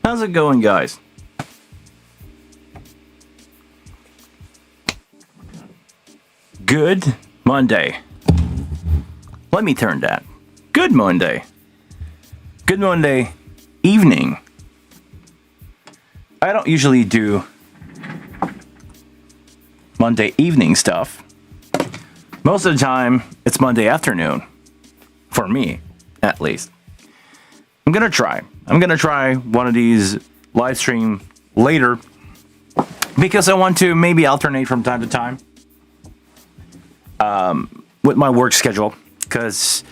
How's it going, guys? Good Monday. Let me turn that. Good Monday. Good Monday evening. I don't usually do Monday evening stuff. Most of the time, it's Monday afternoon. For me, at least. I'm gonna try one of these live stream later because I want to maybe alternate from time to time with my work schedule, because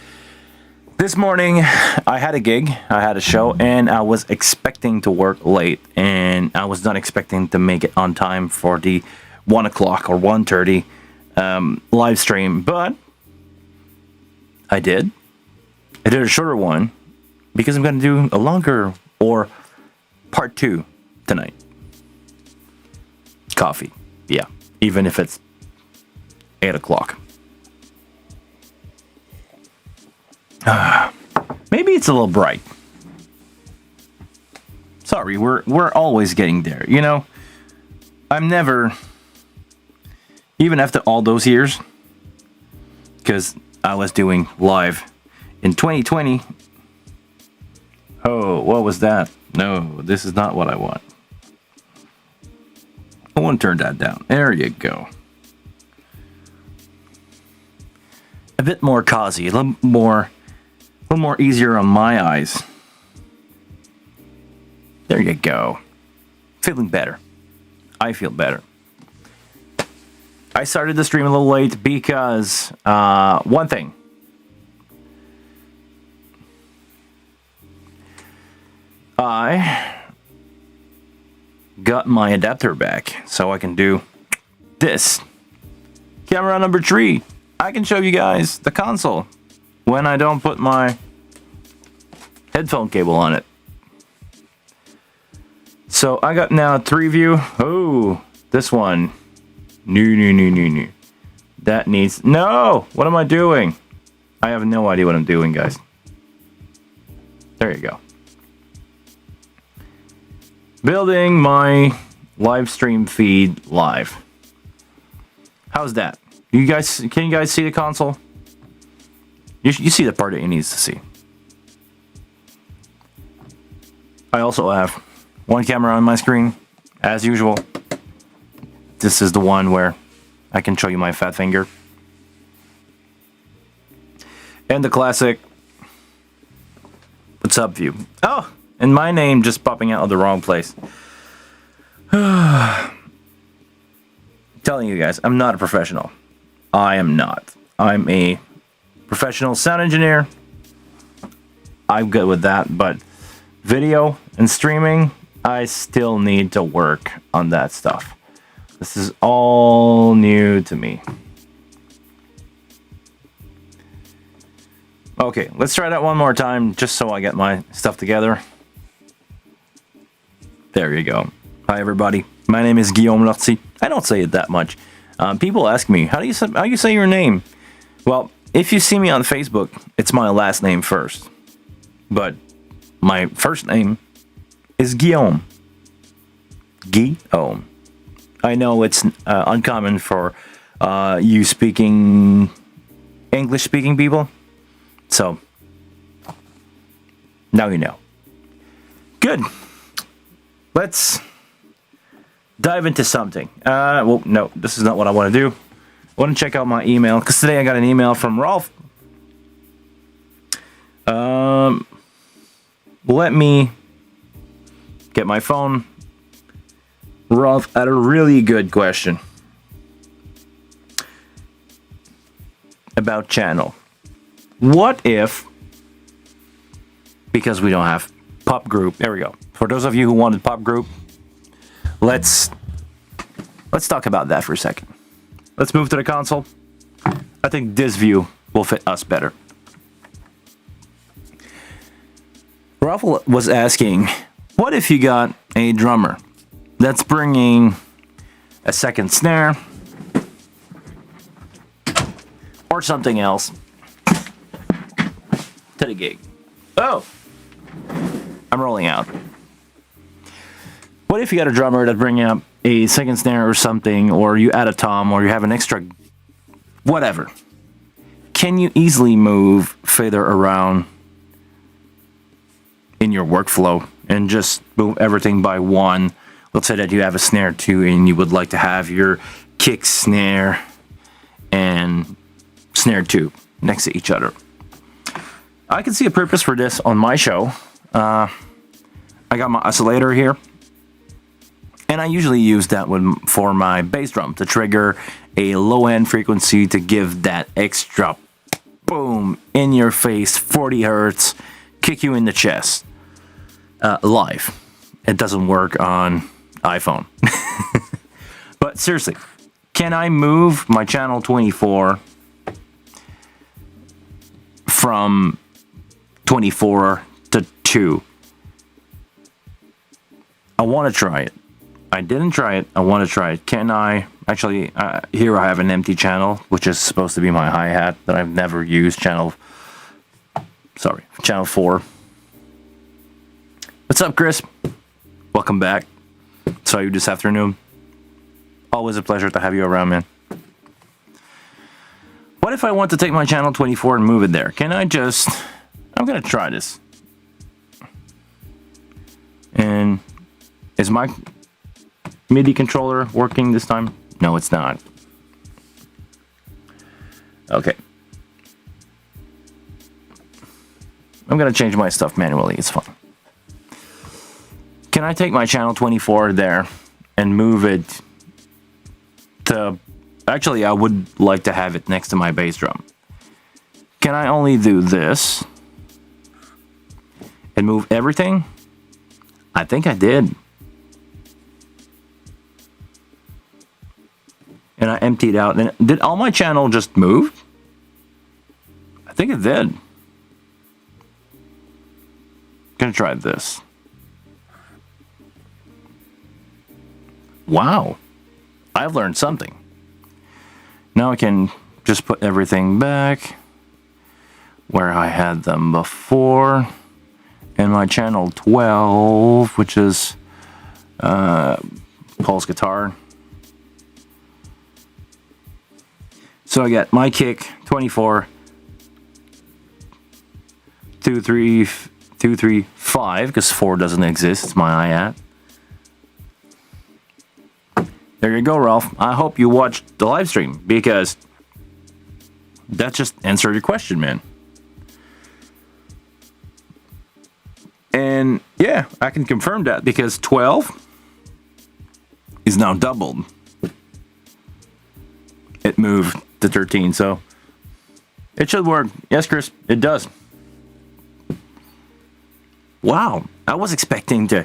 this morning I had a gig, I had a show, and I was expecting to work late, and I was not expecting to make it on time for the 1 o'clock or 1:30 live stream, but I did a shorter one because I'm going to do a longer or part 2 tonight. Coffee, yeah, even if it's 8 o'clock. Maybe it's a little bright. Sorry, we're always getting there, you know. I'm never, even after all those years, because I was doing live in 2020. Oh, what was that? No, this is not what I want. I want to turn that down. There you go. A bit more cozy, a little more easier on my eyes. There you go. Feeling better. I feel better. I started the stream a little late because one thing. I got my adapter back so I can do this. Camera number 3. I can show you guys the console when I don't put my headphone cable on it. So I got now 3 view. Oh, this one. No. That needs... No! What am I doing? I have no idea what I'm doing, guys. There you go. Building my live stream feed live. How's that? Can you guys see the console? You see the part that it needs to see. I also have one camera on my screen, as usual. This is the one where I can show you my fat finger. And the classic "What's up" view. Oh! And my name just popping out of the wrong place. Telling you guys, I'm not a professional. I am not. I'm a professional sound engineer. I'm good with that, but video and streaming, I still need to work on that stuff. This is all new to me. Okay, let's try that one more time just so I get my stuff together. There you go. Hi everybody. My name is Guillaume Lortie. I don't say it that much. People ask me, how do you say your name? Well, if you see me on Facebook, it's my last name first. But my first name is Guillaume. Guillaume. I know it's uncommon for you speaking English speaking people. So now you know. Good. Let's dive into something. Well, no, this is not what I want to do. I want to check out my email, because today I got an email from Rolf. Let me get my phone. Rolf had a really good question about channel. What if, because we don't have pop group, there we go. For those of you who wanted pop group, let's talk about that for a second. Let's move to the console. I think this view will fit us better. Ralph was asking, what if you got a drummer that's bringing a second snare or something else to the gig? Oh, I'm rolling out. What if you got a drummer that bring up a second snare or something, or you add a tom, or you have an extra whatever? Can you easily move fader around in your workflow and just move everything by one? Let's say that you have a snare 2 and you would like to have your kick snare and snare 2 next to each other. I can see a purpose for this on my show. I got my oscillator here, and I usually use that one for my bass drum to trigger a low end frequency to give that extra boom in your face, 40 hertz, kick you in the chest live. It doesn't work on iPhone. But seriously, can I move my channel 24 from 24 to 2? I want to try it. I didn't try it. I want to try it. Can I? Actually, here I have an empty channel, which is supposed to be my hi-hat that I've never used. Channel 4. What's up, Chris? Welcome back. Saw you this afternoon. Always a pleasure to have you around, man. What if I want to take my channel 24 and move it there? Can I just... I'm going to try this. And is my MIDI controller working this time? No, it's not. Okay. I'm going to change my stuff manually. It's fine. Can I take my channel 24 there and move it to... Actually, I would like to have it next to my bass drum. Can I only do this and move everything? I think I did. And I emptied out. And did all my channel just move? I think it did. Gonna try this. Wow. I've learned something. Now I can just put everything back where I had them before. And my channel 12, which is Paul's guitar. So I got my kick 24, 2, 3, 2, 3, 5, because 4 doesn't exist. It's my hi-hat. There you go, Ralph. I hope you watched the live stream, because that just answered your question, man. And yeah, I can confirm that, because 12 is now doubled. It moved to 13, so it should work. Yes, Chris, it does. Wow, I was expecting to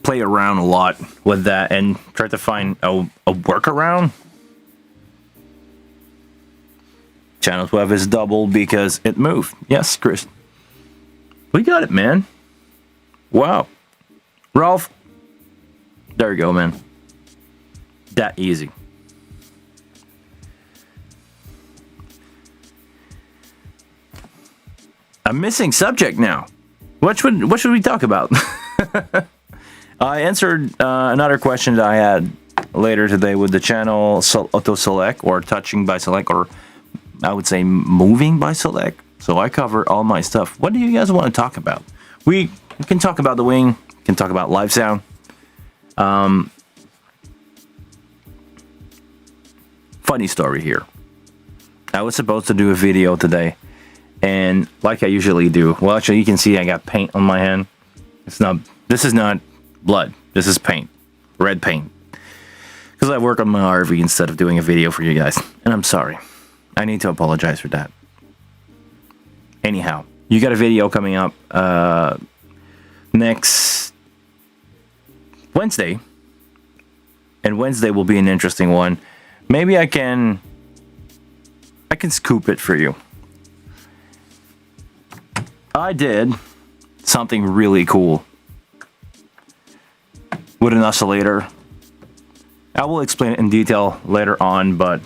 play around a lot with that and try to find a workaround. Channel 12 is doubled because it moved. Yes, Chris. We got it, man. Wow. Ralph. There you go, man. That easy. A missing subject now. What should we talk about? I answered another question that I had later today with the channel auto select, or touching by select, or I would say moving by select. So I cover all my stuff. What do you guys want to talk about? We can talk about the wing. We can talk about live sound. Funny story here. I was supposed to do a video today, and like I usually do. Well, actually, you can see I got paint on my hand. This is not blood. This is paint. Red paint. Because I work on my RV instead of doing a video for you guys. And I'm sorry. I need to apologize for that. Anyhow, you got a video coming up next Wednesday. And Wednesday will be an interesting one. Maybe I can scoop it for you. I did something really cool with an oscillator. I will explain it in detail later on, but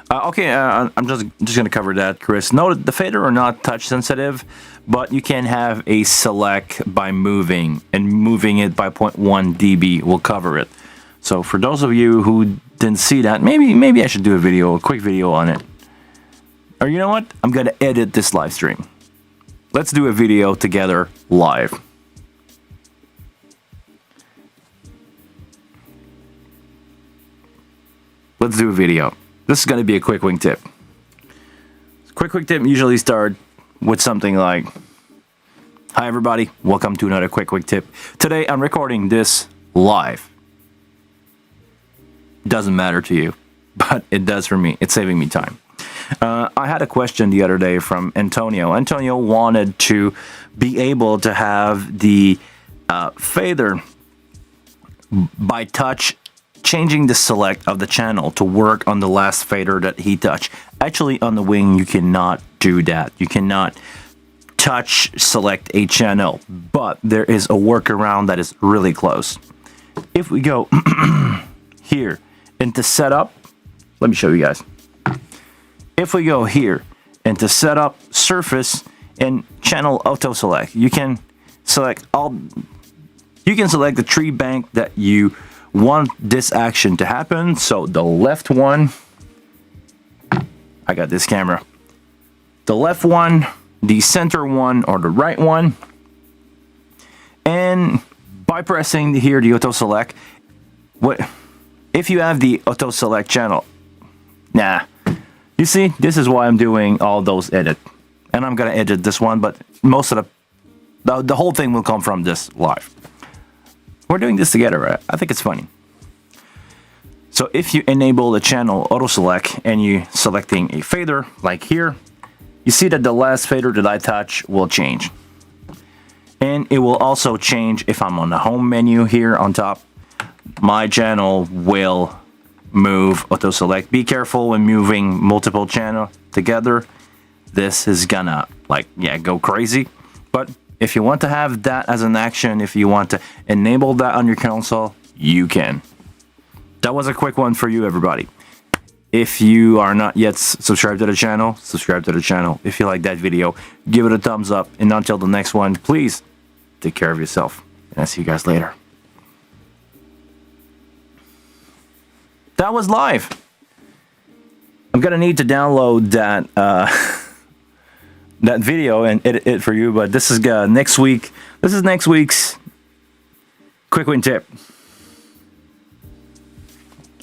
I'm just gonna cover that, Chris. No, the fader are not touch sensitive, but you can have a select by moving, and moving it by 0.1 dB will cover it. So for those of you who didn't see that, maybe I should do a quick video on it. Or you know what? I'm gonna edit this live stream. Let's do a video together live. Let's do a video. This is going to be a quick wingtip. Quick wingtip usually start with something like, "Hi everybody, welcome to another quick wingtip. Today I'm recording this live." Doesn't matter to you, but it does for me. It's saving me time. I had a question the other day from Antonio. Antonio wanted to be able to have the fader by touch, changing the select of the channel to work on the last fader that he touched. Actually, on the wing, you cannot do that. You cannot touch select a channel, but there is a workaround that is really close. If we go here into setup, let me show you guys. If we go here into setup, surface, and channel auto select, you can select the tree bank that you want this action to happen. So the left one, I got this camera, the left one, the center one, or the right one. And by pressing here the auto select, if you have the auto select channel, you see, this is why I'm doing all those edit, and I'm gonna edit this one, but most of the whole thing will come from this live. We're doing this together, right? I think it's funny. So if you enable the channel auto select and you selecting a fader like here, you see that the last fader that I touch will change. And it will also change if I'm on the home menu here on top. My channel will move auto select. Be careful when moving multiple channels together. This is gonna go crazy. But if you want to have that as an action, if you want to enable that on your console, you can. That was a quick one for you, everybody. If you are not yet subscribed to the channel, subscribe to the channel. If you like that video, give it a thumbs up. And until the next one, please take care of yourself. And I'll see you guys later. That was live. I'm gonna need to download that that video and edit it for you, but this is next week. This is next week's quick win tip.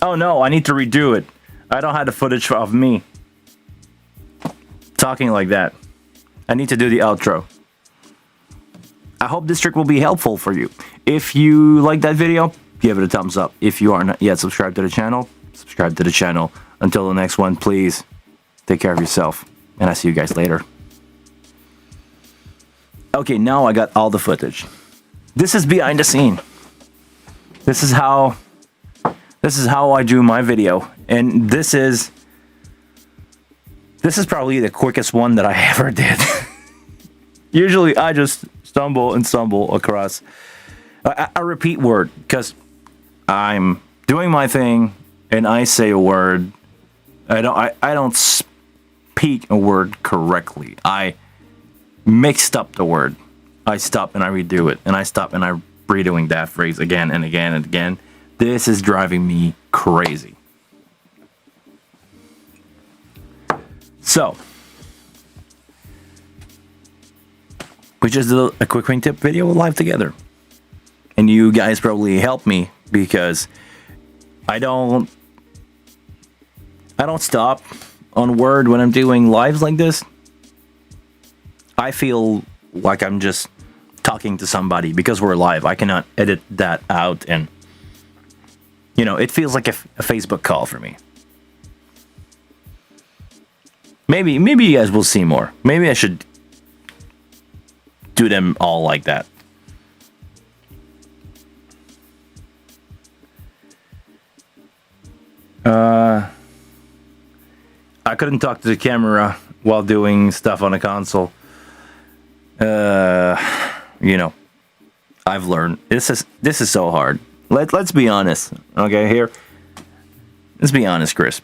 Oh no, I need to redo it. I don't have the footage of me talking like that. I need to do the outro. I hope this trick will be helpful for you. If you like that video, give it a thumbs up. If you are not yet subscribed to the channel, subscribe to the channel. Until the next one, please take care of yourself, and I'll see you guys later. Okay, now I got all the footage. This is behind the scene. This is how I do my video, and this is probably the quickest one that I ever did. Usually I just stumble across a repeat word because I'm doing my thing and I say a word. I don't speak a word correctly. I mixed up the word. I stop and I redo it, and I stop and I'm redoing that phrase again and again and again. This is driving me crazy. So, we just did a quick wing tip video live together, and you guys probably helped me because I don't stop on word when I'm doing lives like this. I feel like I'm just talking to somebody because we're live. I cannot edit that out, and it feels like a Facebook call for me. Maybe you guys will see more. Maybe I should do them all like that. I couldn't talk to the camera while doing stuff on a console. I've learned this is so hard. Let's be honest, okay? Here, let's be honest, Chris.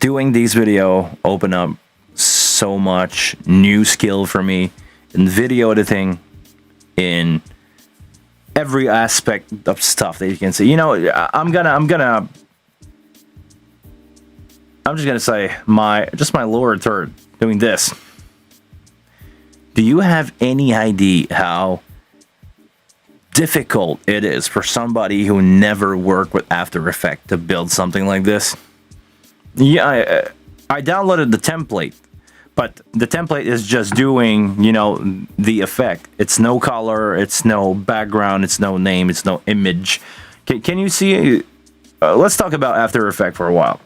doing these video open up so much new skill for me in video editing, in every aspect of stuff that you can see. I'm just gonna say my lower third doing this. Do you have any idea how difficult it is for somebody who never worked with After Effects to build something like this? Yeah, I downloaded the template, but the template is just doing, the effect. It's no color, it's no background, it's no name, it's no image. Can you see? Let's talk about After Effects for a while.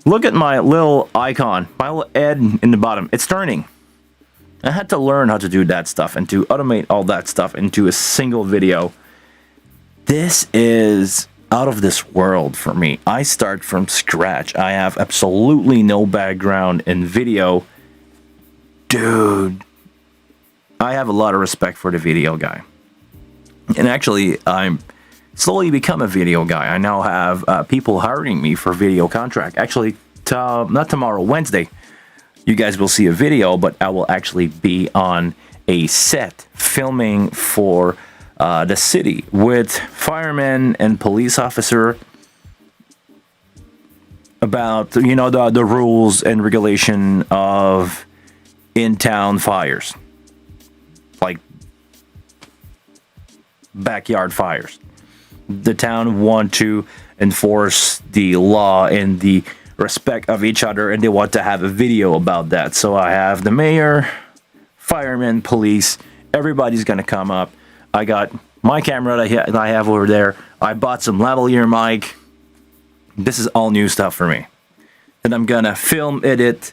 Look at my little icon, my little head in the bottom. It's turning. I had to learn how to do that stuff and to automate all that stuff into a single video. This is out of this world for me. I start from scratch. I have absolutely no background in video. Dude, I have a lot of respect for the video guy. And actually, I'm slowly become a video guy. I now have people hiring me for video contract. Actually, not tomorrow, Wednesday. You guys will see a video, but I will actually be on a set filming for the city with firemen and police officer about the rules and regulation of in-town fires, like backyard fires. The town want to enforce the law and the respect of each other, and they want to have a video about that. So I have the mayor, firemen, police, everybody's gonna come up. I got my camera that I have over there. I bought some lavalier mic. This is all new stuff for me. And I'm gonna film, edit,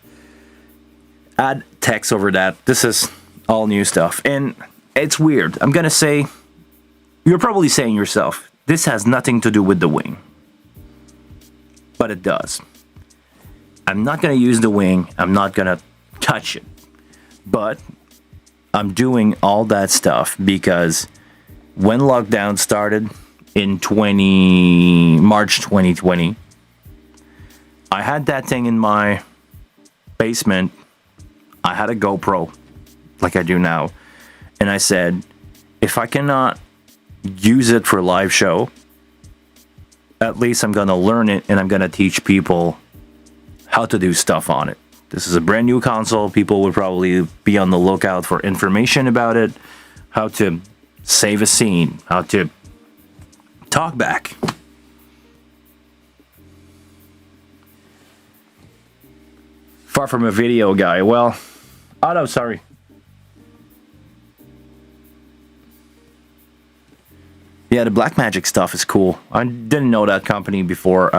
add text over that. This is all new stuff. And it's weird. I'm gonna say, you're probably saying yourself, this has nothing to do with the wing. But it does. I'm not going to use the wing. I'm not going to touch it. But I'm doing all that stuff because when lockdown started in March 2020, I had that thing in my basement. I had a GoPro like I do now. And I said, if I cannot use it for live show, at least I'm going to learn it and I'm going to teach people how to do stuff on it. This is a brand new console. People would probably be on the lookout for information about it, how to save a scene, how to talk back. Far from a video guy. Well, oh no, sorry. Yeah, the Blackmagic stuff is cool. I didn't know that company before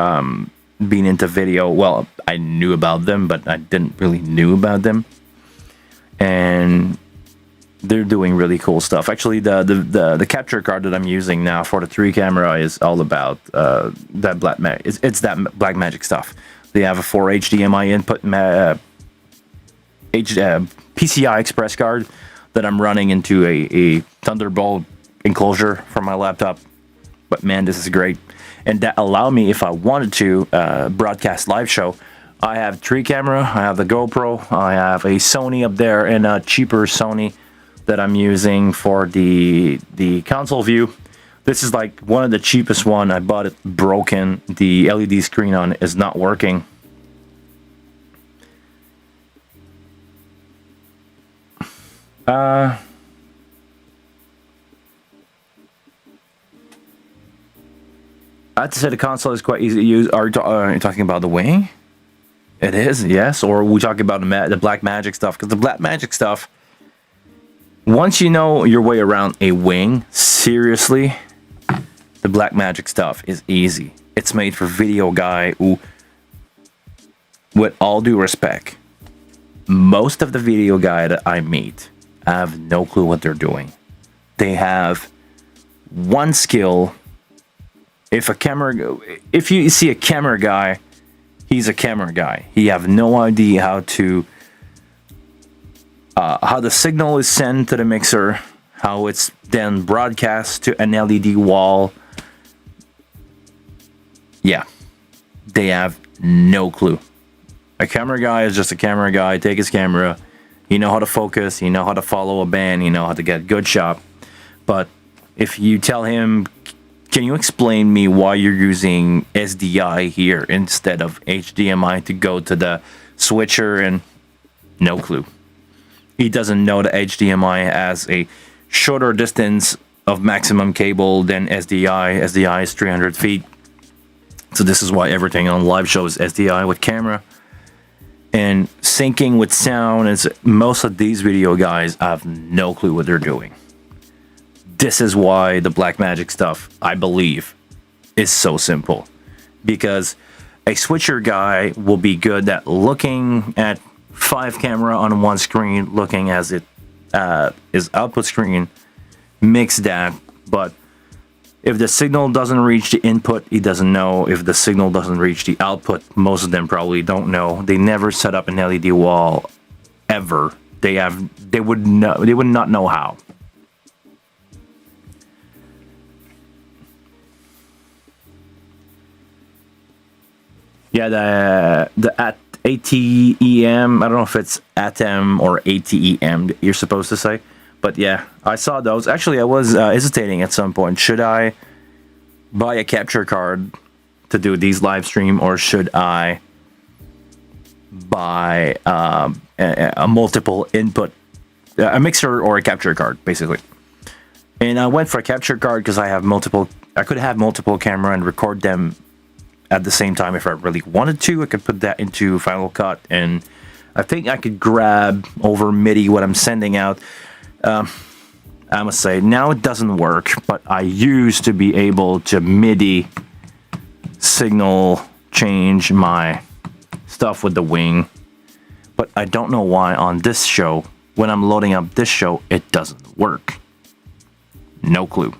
being into video. Well, I knew about them, but I didn't really knew about them. And they're doing really cool stuff. Actually, the capture card that I'm using now for the 3 camera is all about that Blackmagic. It's that Blackmagic stuff. They have a 4 HDMI input PCI Express card that I'm running into a Thunderbolt enclosure for my laptop. But man, this is great. And that allow me, if I wanted to, broadcast live show. I have 3 camera, I have the GoPro, I have a Sony up there, and a cheaper Sony that I'm using for the console view. This is like one of the cheapest one. I bought it broken. The LED screen on it is not working. I have to say the console is quite easy to use. Are you talking about the wing? It is, yes. Or we talking about the Blackmagic stuff? Because the Blackmagic stuff, once you know your way around a wing, seriously, the Blackmagic stuff is easy. It's made for video guy who, with all due respect, most of the video guy that I meet have no clue what they're doing. They have one skill. If you see a camera guy, he's a camera guy. He have no idea how the signal is sent to the mixer, how it's then broadcast to an LED wall. Yeah, they have no clue. A camera guy is just a camera guy. Take his camera. He know how to focus. He know how to follow a band. He know how to get good shot. But if you tell him, can you explain me why you're using SDI here instead of HDMI to go to the switcher, and no clue. He doesn't know the HDMI has a shorter distance of maximum cable than SDI. SDI is 300 feet. So this is why everything on live show is SDI with camera. And syncing with sound is, most of these video guys have no clue what they're doing. This is why the Blackmagic stuff, I believe, is so simple. Because a switcher guy will be good at looking at 5 camera on one screen, looking as it his output screen, mix that. But if the signal doesn't reach the input, he doesn't know. If the signal doesn't reach the output, most of them probably don't know. They never set up an LED wall ever. They would not know how. Yeah, the at ATEM, I don't know if it's ATEM or ATEM that you're supposed to say, but yeah, I saw those. Actually, I was hesitating at some point. Should I buy a capture card to do these live stream, or should I buy a multiple input, a mixer or a capture card, basically? And I went for a capture card because I could have multiple camera and record them at the same time if I really wanted to. I could put that into Final Cut, and I think I could grab over MIDI what I'm sending out. I must say, now it doesn't work, but I used to be able to MIDI signal change my stuff with the wing, but I don't know why on this show, when I'm loading up this show, it doesn't work. No clue.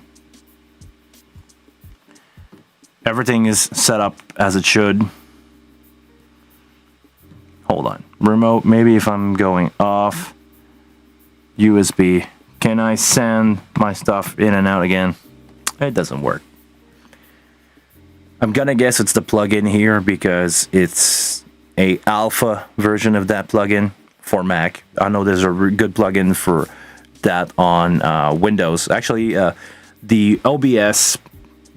Everything is set up as it should. Hold on. Remote, maybe if I'm going off USB, can I send my stuff in and out again? It doesn't work. I'm gonna guess it's the plugin here because it's a alpha version of that plugin for Mac. I know there's a good plugin for that on Windows. Actually, the OBS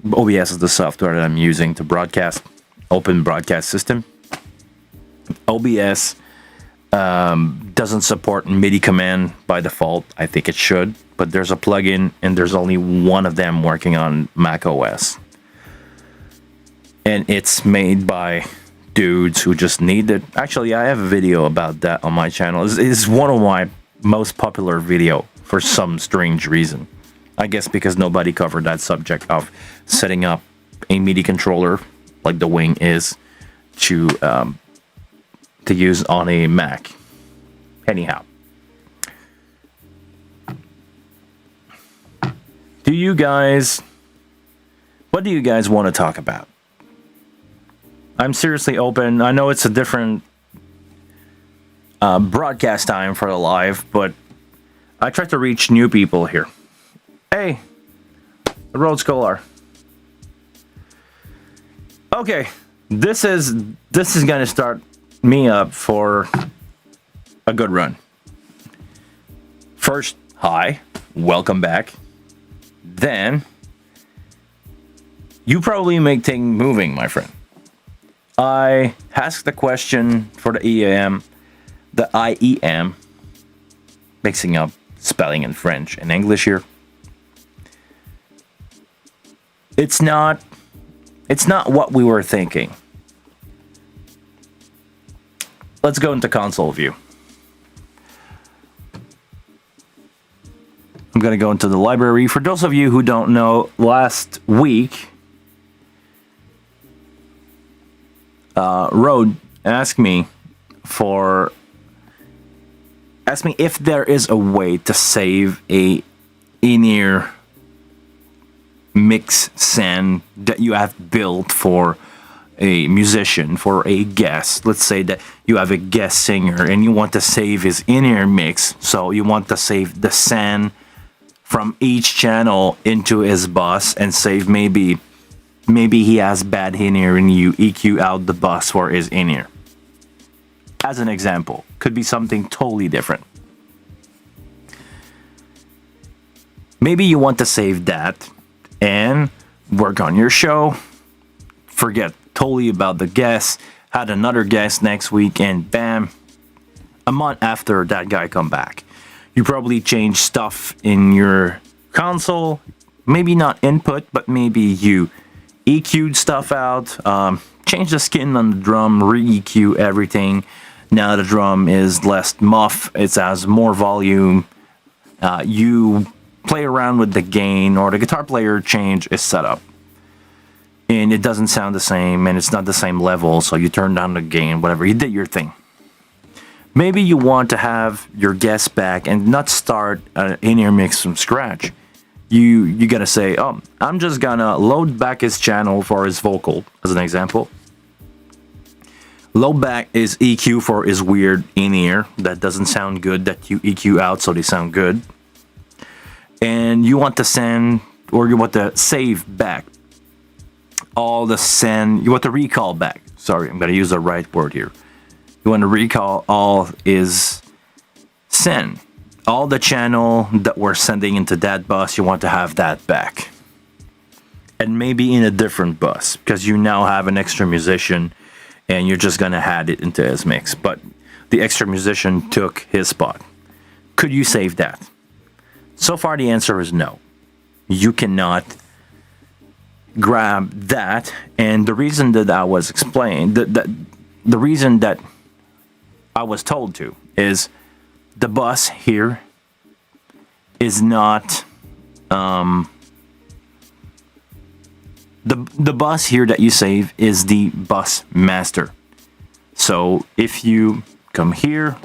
is the software that I'm using to broadcast, open broadcast system. OBS doesn't support MIDI command by default. I think it should, but there's a plugin and there's only one of them working on Mac OS. And it's made by dudes who just need it. Actually, I have a video about that on my channel. It's one of my most popular video for some strange reason. I guess because nobody covered that subject of setting up a MIDI controller like the Wing is to use on a Mac. Anyhow, what do you guys want to talk about? I'm seriously open. I know it's a different broadcast time for the live, but I try to reach new people here. Hey, the Road Scholar. Okay, this is gonna start me up for a good run. First, hi, welcome back. Then, you probably make things moving, my friend. I asked the question for the IEM, mixing up spelling in French and English here. It's not what we were thinking. Let's go into console view. I'm going to go into the library. For those of you who don't know, last week, Rode asked me if there is a way to save a in-ear mix send that you have built for a musician, for a guest. Let's say that you have a guest singer and you want to save his in-ear mix, so you want to save the send from each channel into his bus and save maybe he has bad in-ear and you EQ out the bus for his in-ear. as an example. Could be something totally different. Maybe you want to save that and work on your show. Forget totally about the guest. Had another guest next week, and bam, a month after that guy come back. You probably change stuff in your console. Maybe not input, but maybe you EQ'd stuff out. Change the skin on the drum, re-EQ everything. Now the drum is less muff. It has more volume. You play around with the gain, or the guitar player change is set up. And it doesn't sound the same, and it's not the same level, so you turn down the gain, whatever. You did your thing. Maybe you want to have your guest back and not start an in-ear mix from scratch. You gotta say, oh, I'm just gonna load back his channel for his vocal, as an example. Load back his EQ for his weird in-ear that doesn't sound good, that you EQ out so they sound good. And you want to send, or you want to save back all the send, you want to recall back. Sorry, I'm going to use the right word here. You want to recall all is send. All the channel that we're sending into that bus, you want to have that back. And maybe in a different bus, because you now have an extra musician and you're just going to add it into his mix. But the extra musician took his spot. Could you save that? So far, the answer is no. You cannot grab that. And the reason that I was explained, the reason that I was told to, is the bus here is not the bus here that you save is the bus master. So if you come here,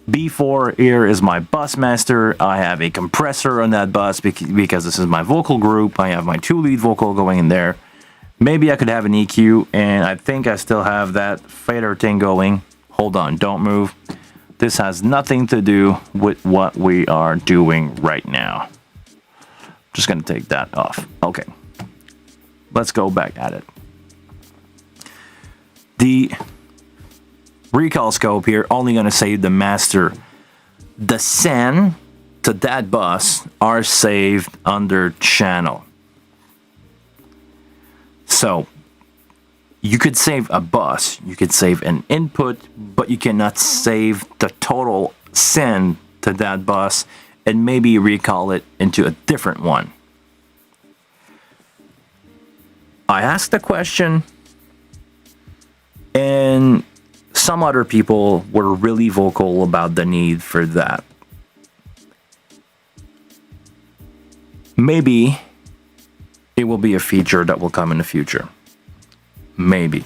B4 here is my bus master. I have a compressor on that bus because this is my vocal group. I have my 2 lead vocal going in there. Maybe I could have an EQ, and I think I still have that fader thing going. Hold on, don't move. This has nothing to do with what we are doing right now. Just gonna take that off. Okay, let's go back at it. The recall scope here only going to save the master. The send to that bus are saved under channel. So you could save a bus, you could save an input, but you cannot save the total send to that bus and maybe recall it into a different one. I asked the question, and some other people were really vocal about the need for that. Maybe it will be a feature that will come in the future. Maybe.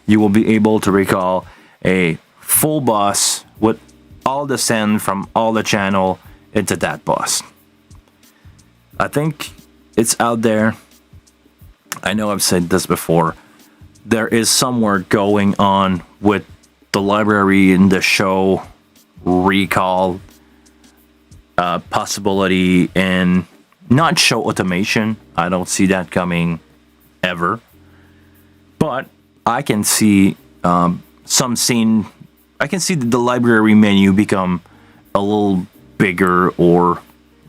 You will be able to recall a full bus with all the send from all the channel into that bus. I think it's out there. I know I've said this before. There is some work going on with the library in the show recall possibility, and not show automation. I don't see that coming ever. But I can see some scene. I can see the library menu become a little bigger, or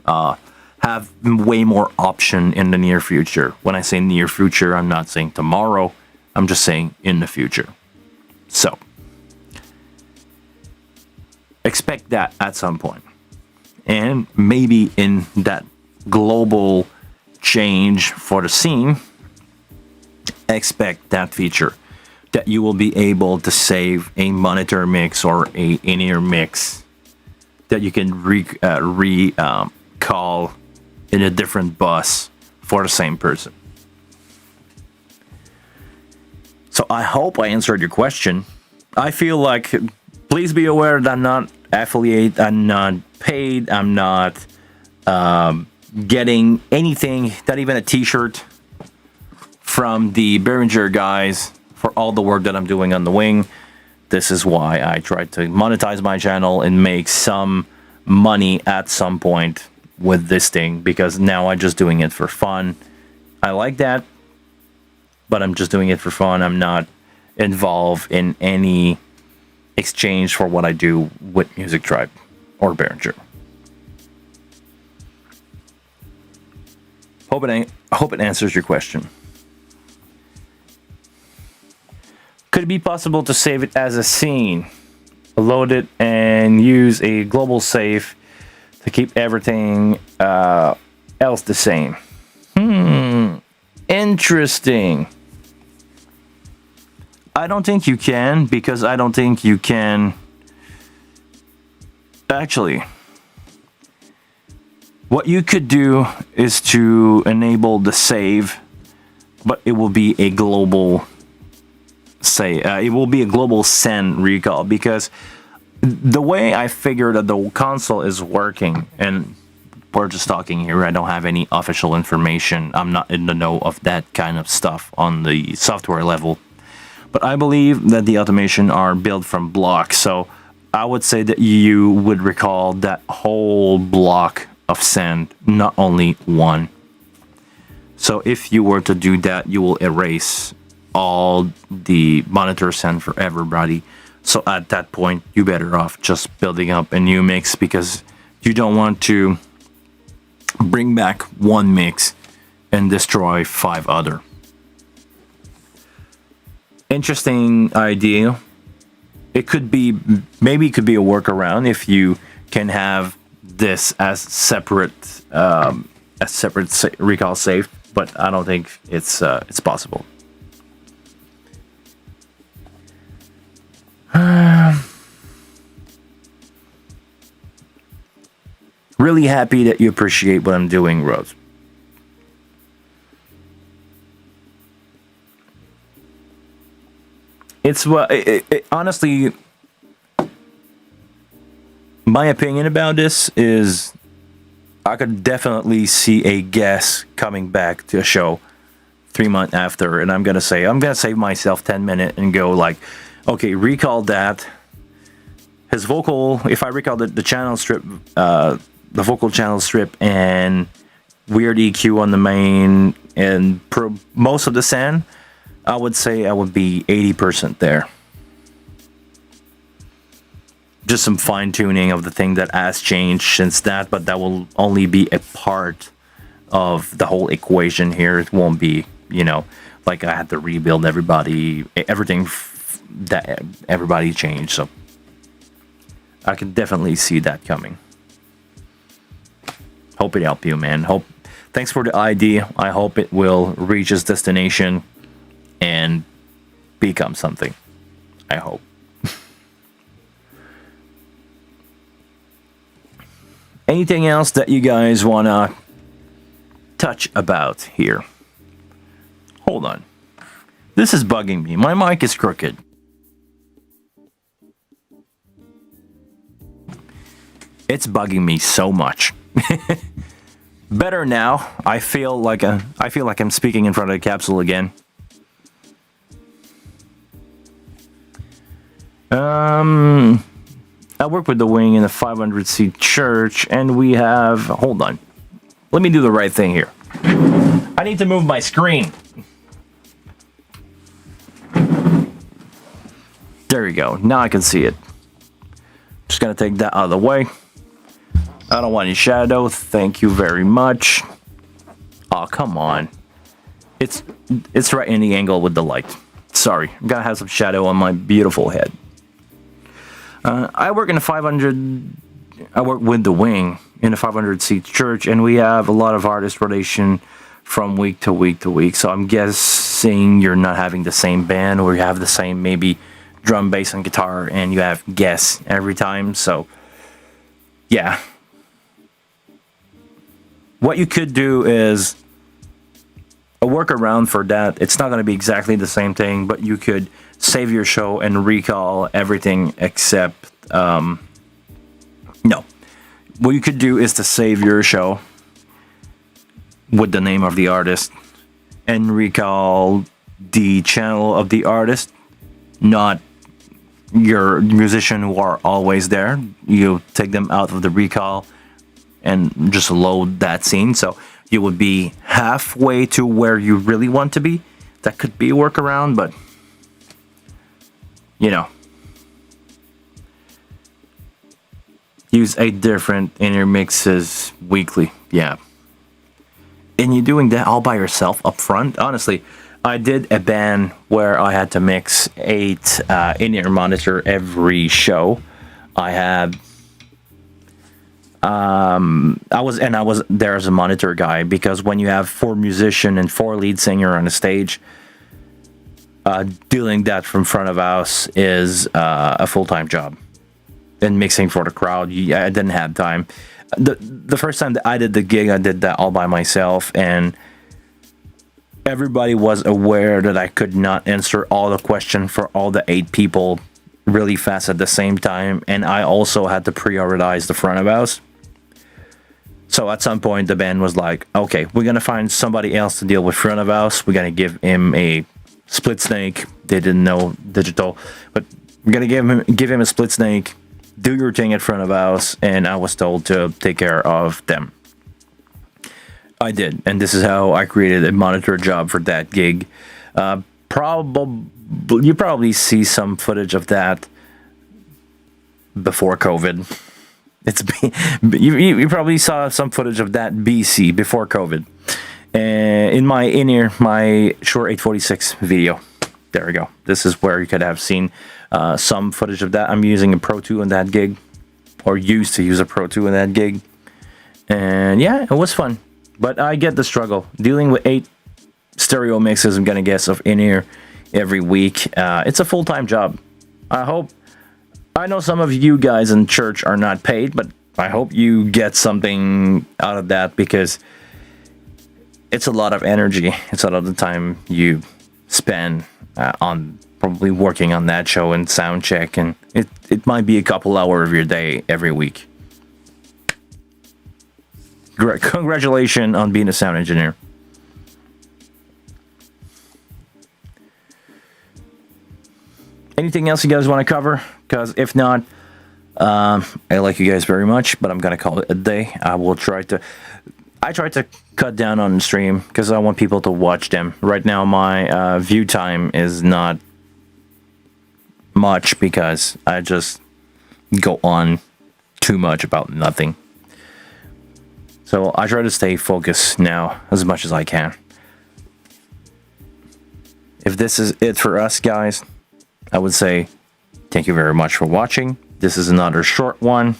have way more option in the near future. When I say near future, I'm not saying tomorrow. I'm just saying in the future. So, expect that at some point. And maybe in that global change for the scene, expect that feature. That you will be able to save a monitor mix or a in-ear mix that you can call in a different bus for the same person. So I hope I answered your question. I feel like, please be aware that I'm not affiliate, I'm not paid, I'm not getting anything, not even a t-shirt from the Behringer guys for all the work that I'm doing on the wing. This is why I tried to monetize my channel and make some money at some point with this thing, because now I'm just doing it for fun. I like that, but I'm just doing it for fun. I'm not involved in any exchange for what I do with Music Tribe or Behringer. Hope it answers your question. Could it be possible to save it as a scene, load it, and use a global save to keep everything else the same? Interesting. I don't think you can, because I don't think you can. Actually, what you could do is to enable the save, but it will be a global it will be a global send recall, because the way I figure that the console is working, and we're just talking here, I don't have any official information, I'm not in the know of that kind of stuff on the software level, but I believe that the automation are built from blocks, so I would say that you would recall that whole block of send, not only one. So if you were to do that, you will erase all the monitor send for everybody. So at that point, you better off just building up a new mix, because you don't want to bring back one mix and destroy 5 other. Interesting idea. It could be, maybe it could be a workaround if you can have this as separate recall save, but I don't think it's possible. Really happy that you appreciate what I'm doing, Rose. It's what honestly, my opinion about this is, I could definitely see a guest coming back to a show 3 months after, and I'm gonna save myself 10 minutes and go like, okay, recall that. His vocal, if I recall the channel strip, the vocal channel strip, and weird EQ on the main, and most of the send, I would say I would be 80% there. Just some fine tuning of the thing that has changed since that, but that will only be a part of the whole equation here. It won't be, like I had to rebuild everything that everybody changed. So I can definitely see that coming. Hope it helped you, man. Thanks for the idea. I hope it will reach its destination and become something. I hope. Anything else that you guys want to touch about here? Hold on. This is bugging me. My mic is crooked. It's bugging me so much. Better now. I feel like I'm speaking in front of the capsule again. I work with the wing in a 500-seat church, and we have... Hold on. Let me do the right thing here. I need to move my screen. There you go. Now I can see it. Just gonna take that out of the way. I don't want any shadow. Thank you very much. Oh, come on. It's right in the angle with the light. Sorry. I'm gonna have some shadow on my beautiful head. I work with the wing in a 500-seat church, and we have a lot of artist rotation from week to week to week. So I'm guessing you're not having the same band, or you have the same maybe drum, bass, and guitar, and you have guests every time. So yeah. What you could do is a workaround for that. It's not going to be exactly the same thing, but you could save your show and recall everything except no. What you could do is to save your show with the name of the artist and recall the channel of the artist, not your musician who are always there. You take them out of the recall and just load that scene, so you would be halfway to where you really want to be. That could be a workaround, but use 8 different in-ear mixes weekly. Yeah. And you're doing that all by yourself up front? Honestly, I did a band where I had to mix 8 in-ear monitor every show. I had I was there as a monitor guy, because when you have 4 musician and 4 lead singer on a stage, doing that from front of house is a full-time job. And mixing for the crowd, I didn't have time. The first time that I did the gig, I did that all by myself, and everybody was aware that I could not answer all the questions for all the 8 people really fast at the same time, and I also had to prioritize the front of house. So at some point, the band was like, okay, we're going to find somebody else to deal with front of house. We're going to give him a split snake. They didn't know digital, but we're going to give him a split snake, do your thing at front of house, and I was told to take care of them. I did, and this is how I created a monitor job for that gig. You probably see some footage of that before COVID. You probably saw some footage of that BC, before COVID, in my in-ear, my Shure 846 video. There we go. This is where you could have seen some footage of that. I'm using a Pro 2 in that gig, or used to use a Pro 2 in that gig, and yeah, it was fun. But I get the struggle dealing with 8 stereo mixes, I'm gonna guess, of in-ear every week. It's a full-time job. I know some of you guys in church are not paid, but I hope you get something out of that, because it's a lot of energy. It's a lot of the time you spend on probably working on that show and sound check, and it might be a couple hours of your day every week. Congratulations on being a sound engineer. Anything else you guys want to cover? Because if not, I like you guys very much, but I'm gonna call it a day. I try to cut down on the stream because I want people to watch them. Right now, my view time is not much because I just go on too much about nothing. So I try to stay focused now as much as I can. If this is it for us, guys, I would say thank you very much for watching. This is another short one.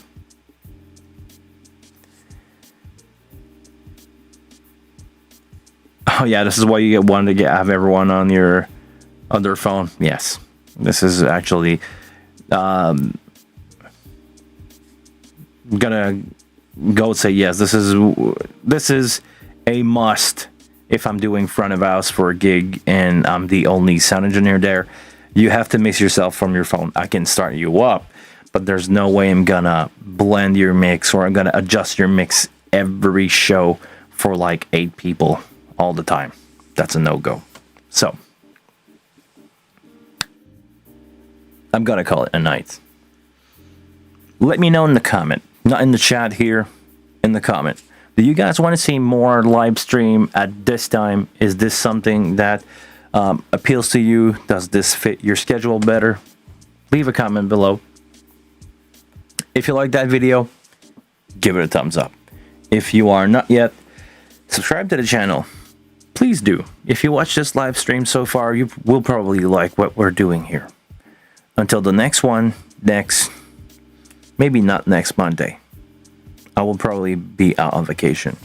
Oh yeah, this is why you want to have everyone on their phone. Yes, this is actually gonna go say yes. This is a must if I'm doing front of house for a gig and I'm the only sound engineer there. You have to mix yourself from your phone. I can start you up, but there's no way I'm gonna blend your mix or I'm gonna adjust your mix every show for like 8 people all the time. That's a no-go. So I'm gonna call it a night. Let me know in the comment, not in the chat here, in the comment. Do you guys want to see more live stream at this time? Is this something that appeals to you? Does this fit your schedule better? Leave a comment below. If you like that video, give it a thumbs up. If you are not yet, subscribe to the channel. Please do. If you watch this live stream so far, you will probably like what we're doing here. Until the next one, maybe not next Monday. I will probably be out on vacation.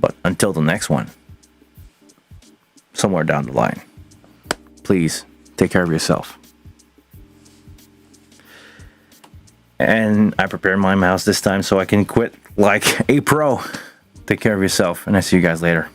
But until the next one, somewhere down the line, please take care of yourself. And I prepared my mouse this time so I can quit like a pro. Take care of yourself, and I see you guys later.